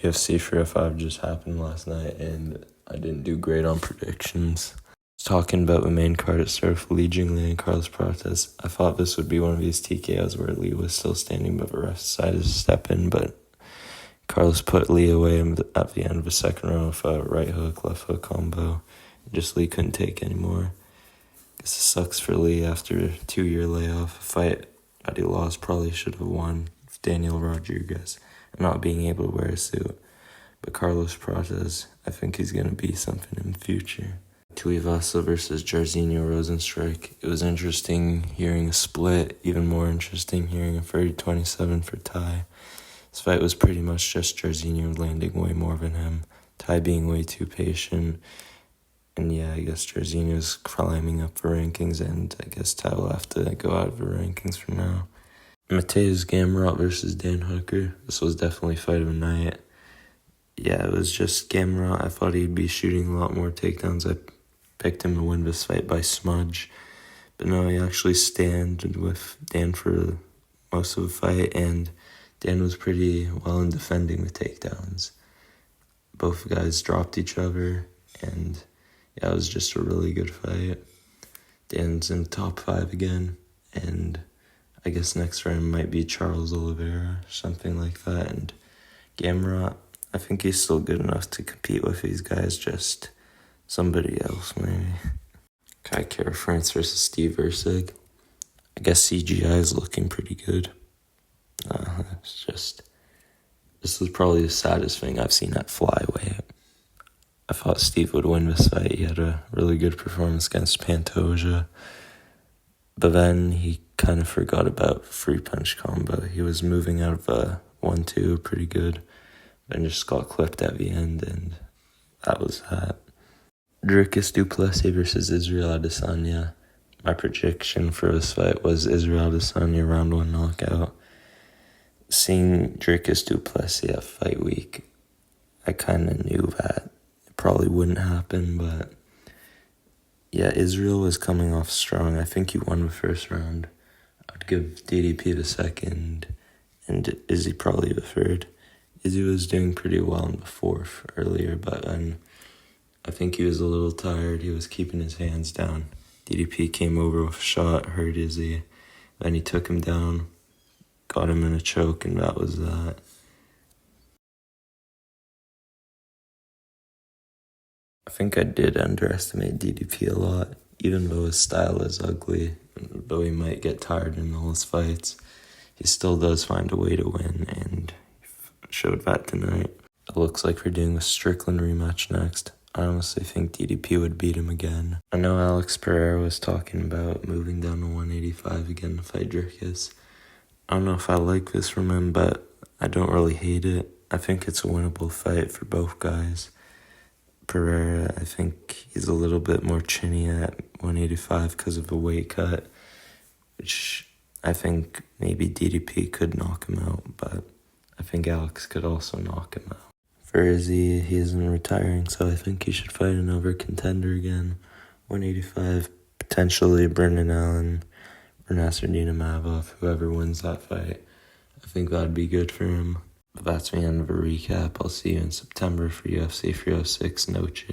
UFC 305 just happened last night, and I didn't do great on predictions. I was talking about the main card at start Lee Jingliang and Carlos Prates. I thought this would be one of these TKOs where Lee was still standing, but the ref decided to step in, but Carlos put Lee away at the end of the second round with a right hook, left hook combo. Just Lee couldn't take anymore. Guess it sucks for Lee after a 2-year layoff. A fight that he lost probably should have won with Daniel Rodriguez and not being able to wear a suit. But Carlos Prates, I think he's going to be something in the future. Tuivasa versus Jairzinho Rosenstrike. It was interesting hearing a split, even more interesting hearing a 30-27 for Ty. This fight was pretty much just Jairzinho landing way more than him, Ty being way too patient. And yeah, I guess Jairzinho's climbing up the rankings, and I guess Ty will have to go out of the rankings for now. Mateusz Gamrot versus Dan Hooker. This was definitely fight of the night. Yeah, it was just Gamrot. I thought he'd be shooting a lot more takedowns. I picked him to win this fight by smudge. But no, he actually stayed with Dan for most of the fight, and Dan was pretty well in defending the takedowns. Both guys dropped each other, and yeah, it was just a really good fight. Dan's in top 5 again, and I guess next round might be Charles Oliveira, something like that. And Gamrot, I think he's still good enough to compete with these guys, just somebody else maybe. Kai Kara France versus Steve Erceg. I guess CGI is looking pretty good. This was probably the saddest thing I've seen at flyweight. I thought Steve would win this fight. He had a really good performance against Pantoja. But then he kind of forgot about free punch combo. He was moving out of a 1-2 pretty good, and just got clipped at the end, and that was that. Dricus du Plessis versus Israel Adesanya. My prediction for this fight was Israel Adesanya round 1 knockout. Seeing Dricus du Plessis at fight week, I kind of knew that it probably wouldn't happen, but yeah, Israel was coming off strong. I think he won the first round. I'd give DDP the second, and Izzy probably the third. Izzy was doing pretty well in the fourth earlier, but then I think he was a little tired. He was keeping his hands down. DDP came over with a shot, hurt Izzy. Then he took him down, got him in a choke, and that was that. I think I did underestimate DDP a lot, even though his style is ugly, though he might get tired in all his fights. He still does find a way to win, and showed that tonight. It looks like we're doing a Strickland rematch next. I honestly think DDP would beat him again. I know Alex Pereira was talking about moving down to 185 again to fight Dricus. I don't know if I like this from him, but I don't really hate it. I think it's a winnable fight for both guys. Pereira, I think he's a little bit more chinny at 185 because of the weight cut, which I think maybe DDP could knock him out, but I think Alex could also knock him out. For Izzy, he isn't retiring, so I think he should fight another contender again. 185, potentially Brendan Allen or Nasruddin Imavov, whoever wins that fight. I think that'd be good for him. But that's the end of a recap. I'll see you in September for UFC 306 Noche.